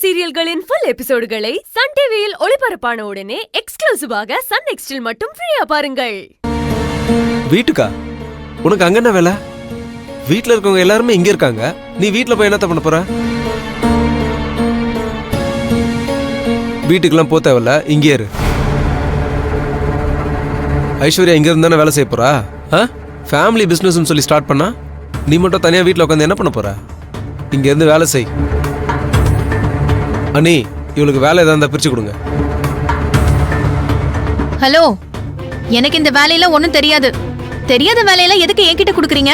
சீரியல்களின் full எபிசோடுகளை Sun டிவியில் ஒளிபரப்பான உடனே எக்ஸ்க்ளூசிவாக சன் நெக்ஸ்டில் மட்டும் ஃப்ரீயா பாருங்கள். வீட்டுக்கா? உனக்கு அங்க என்ன வேலை? வீட்டுல இருக்கவங்க எல்லாருமே இங்க இருக்காங்க. நீ வீட்டுல போய் என்னத்த பண்ண போற? வீட்டுக்கெல்லாம் போ தேவையில்ல, இங்கே இரு. ஐஸ்வர்யா இங்க இருந்தானே வேலை செய்ய போறா? ஃபேமிலி பிசினஸ் சொல்லி ஸ்டார்ட் பண்ணா நீ மட்டும் தனியா வீட்டுல உட்காந்து என்ன பண்ண போற? இங்க இருந்து வேலை செய். அண்ணி, இவளுக்கு வேலை ஏதாவது இருந்தா பிரிச்சு கொடுங்க. ஹலோ, எனக்கு இந்த வேலையில ஒண்ணும் தெரியாது. தெரியாத வேலையில எதுக்கு என்கிட்ட குடுக்குறீங்க?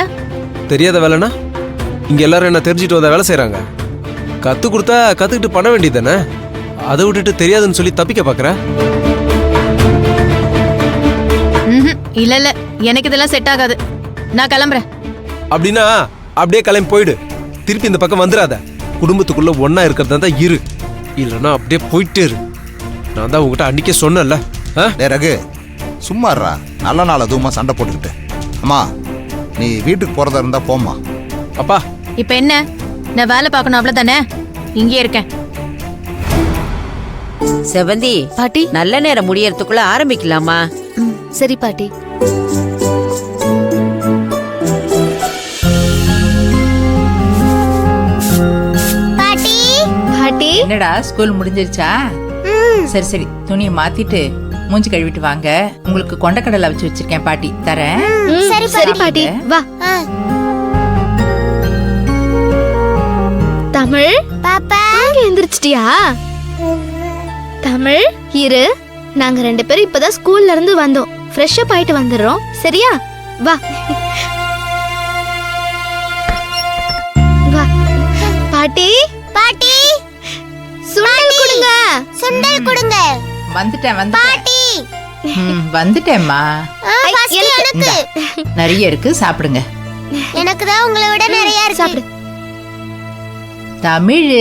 தெரியாத வேலைனா இங்க எல்லாரும் என்ன தெரிஞ்சுட்டு வந்த வேலை செய்யறாங்க. கத்து கொடுத்தா கத்துக்கிட்டு பண்ண வேண்டியது தானே. அதை விட்டுட்டு தெரியாதுன்னு சொல்லி தப்பிக்க பாக்குற? இல்ல இல்ல, எனக்கு இதெல்லாம் செட் ஆகாது. நான் கிளம்புறேன். அப்படின்னா அப்படியே கிளம்பி போயிடு. திருப்பி இந்த பக்கம் வந்துடாத. குடும்பத்துக்குள்ள ஒன்னா இருக்கிறதா தான் இரு, இல்லைன்னா அப்படியே போயிட்டே இரு. நான் தான் உங்ககிட்ட அன்னைக்கே சொன்னேன்ல. ரகு, சும்மாறா. நல்ல நாள் அதுவுமா சண்டை போட்டுக்கிட்டு. அம்மா, நீ வீட்டுக்கு போறதா இருந்தா போம்மா. அப்பா, இப்ப என்ன? நான் வேலை பார்க்கணும், அவ்வளவுதானே? இங்கே இருக்கேன். செவந்தி பாட்டி, நல்ல நேரம் முடியறதுக்குள்ள ஆரம்பிக்கலாமா? சரி பாட்டி. பாட்டி பாட்டி, என்னடா ஸ்கூல் முடிஞ்சிருச்சா? சரி சரி, துணியை மாத்திட்டு மூஞ்சி கழுவிட்டு வாங்க. உங்களுக்கு கொண்டக்கடலை வச்சு வச்சிருக்கேன் பாட்டி, தரேன். சரி பாட்டி, வா. தமிழ் பாப்பா, எந்திரிச்சிட்டியா? தமிழ், இரு. நாங்க ரெண்டு பேரும் இப்பதான் ஸ்கூல்ல இருந்து வந்தோம். ஃப்ரெஷ் அப் ஆயிட்டு வந்துடுறோம், சரியா? வா வா. பாட்டி பாட்டி, சுண்டல் கொடுங்க. சுண்டல் கொடுங்க. வந்துட்டேன் பாட்டி, வந்துட்டேன்மா. எனக்கு நிறைய இருக்கு, சாப்பிடுங்க. எனக்கு தான் உங்களை விட நிறைய இருக்கு. சாப்பிடு. தமிழ்